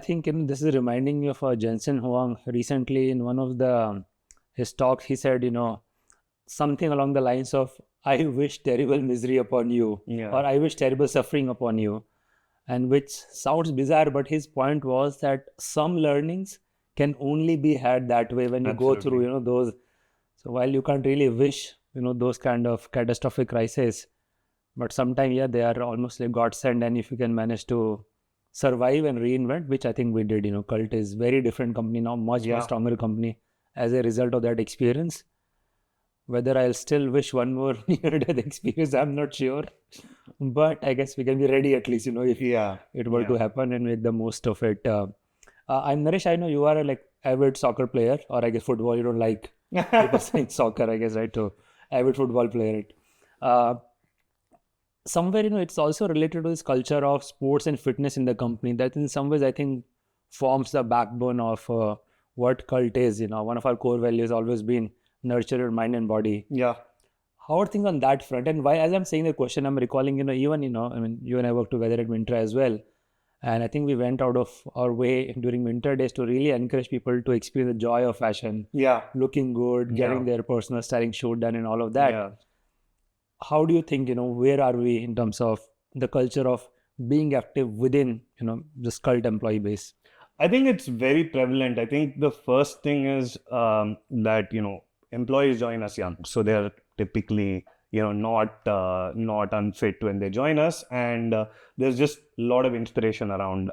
think this is reminding me of Jensen Huang. Recently in one of his talks, he said, something along the lines of, I wish terrible misery upon you, or I wish terrible suffering upon you. And which sounds bizarre, but his point was that some learnings can only be had that way when you go through, those. So while you can't really wish, those kind of catastrophic crises, but sometimes, they are almost like godsend. And if you can manage to survive and reinvent, which I think we did, Cult is very different company now, much stronger company as a result of that experience. Whether I'll still wish one more near-death experience, I'm not sure. But I guess we can be ready at least, if it were to happen, and make the most of it. I'm Naresh. I know you are a avid soccer player, or I guess football. You don't like people saying soccer, I guess, right? So avid football player. Somewhere, it's also related to this culture of sports and fitness in the company that in some ways I think forms the backbone of what Cult is. One of our core values has always been nurture your mind and body. How are things on that front? And why, as I'm saying the question, I'm recalling, even, you and I worked together at Mintra as well. And I think we went out of our way during Mintra days to really encourage people to experience the joy of fashion. Looking good, getting their personal styling shoot done and all of that. How do you think, where are we in terms of the culture of being active within, this Cult employee base? I think it's very prevalent. I think the first thing is that, employees join us young. So they're typically, not unfit when they join us. And there's just a lot of inspiration around,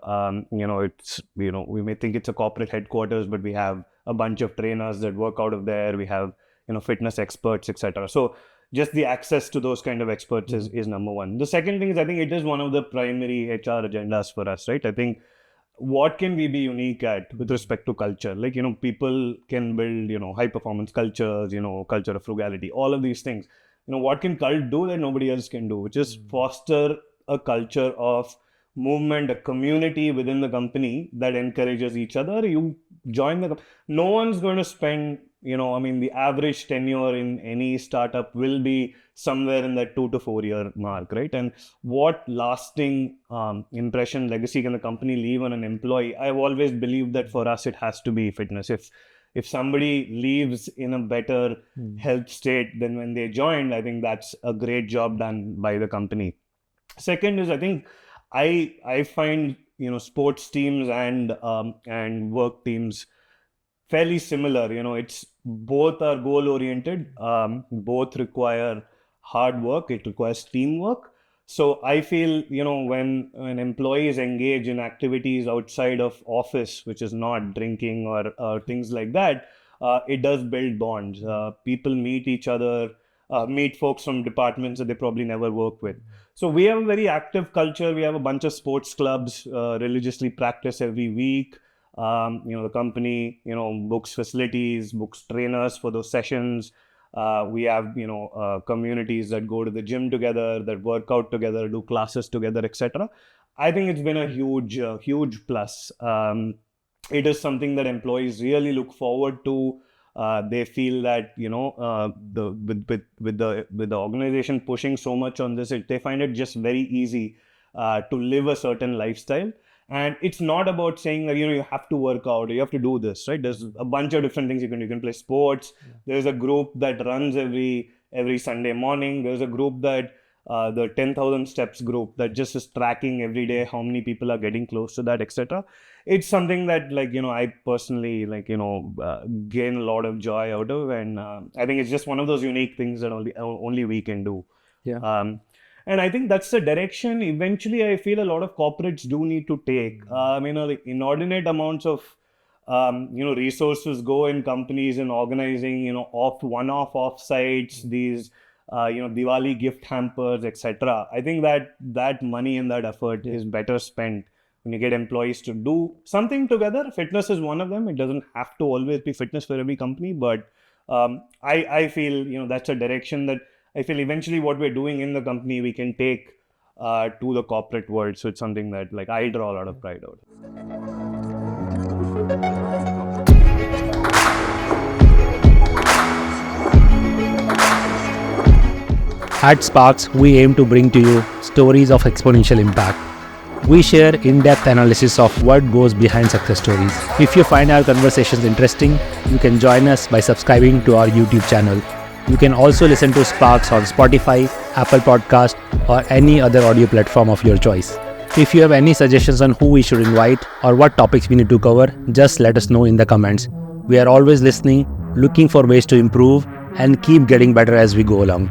it's, we may think it's a corporate headquarters, but we have a bunch of trainers that work out of there. We have, fitness experts, etc. So just the access to those kind of experts is number one. The second thing is, I think it is one of the primary HR agendas for us, right? I think what can we be unique at with respect to culture? People can build, high performance cultures, culture of frugality, all of these things. What can Cult do that nobody else can do, which is foster a culture of movement, a community within the company that encourages each other. You join no one's going to spend, the average tenure in any startup will be somewhere in that 2 to 4 year mark, right? And what lasting impression, legacy can the company leave on an employee? I've always believed that for us, it has to be fitness. If somebody leaves in a better health state than when they joined, I think that's a great job done by the company. Second is, I think I find, sports teams and work teams fairly similar. It's both are goal oriented, both require hard work, it requires teamwork. So I feel, when employees engage in activities outside of office, which is not drinking or things like that, it does build bonds. People meet each other, meet folks from departments that they probably never work with. So we have a very active culture. We have a bunch of sports clubs, religiously practice every week. The company, books facilities, books trainers for those sessions. We have, communities that go to the gym together, that work out together, do classes together, etc. I think it's been a huge plus. It is something that employees really look forward to. They feel that, with the organization pushing so much on this, they find it just very easy to live a certain lifestyle. And it's not about saying that, you have to work out, you have to do this, right? There's a bunch of different things you can play sports. There's a group that runs every Sunday morning. There's a group that, the 10,000 steps group that just is tracking every day how many people are getting close to that, etc. It's something that, I personally, gain a lot of joy out of. And I think it's just one of those unique things that only we can do. And I think that's the direction eventually I feel a lot of corporates do need to take. Inordinate amounts of, resources go in companies in organizing, one-off offsites, these, Diwali gift hampers, etc. I think that money and that effort is better spent when you get employees to do something together. Fitness is one of them. It doesn't have to always be fitness for every company, but I feel, that's a direction that I feel eventually what we're doing in the company, we can take to the corporate world. So it's something that I draw a lot of pride out of. At SparX, we aim to bring to you stories of exponential impact. We share in-depth analysis of what goes behind success stories. If you find our conversations interesting, you can join us by subscribing to our YouTube channel. You can also listen to SparX on Spotify, Apple Podcast, or any other audio platform of your choice. If you have any suggestions on who we should invite or what topics we need to cover, just let us know in the comments. We are always listening, looking for ways to improve, and keep getting better as we go along.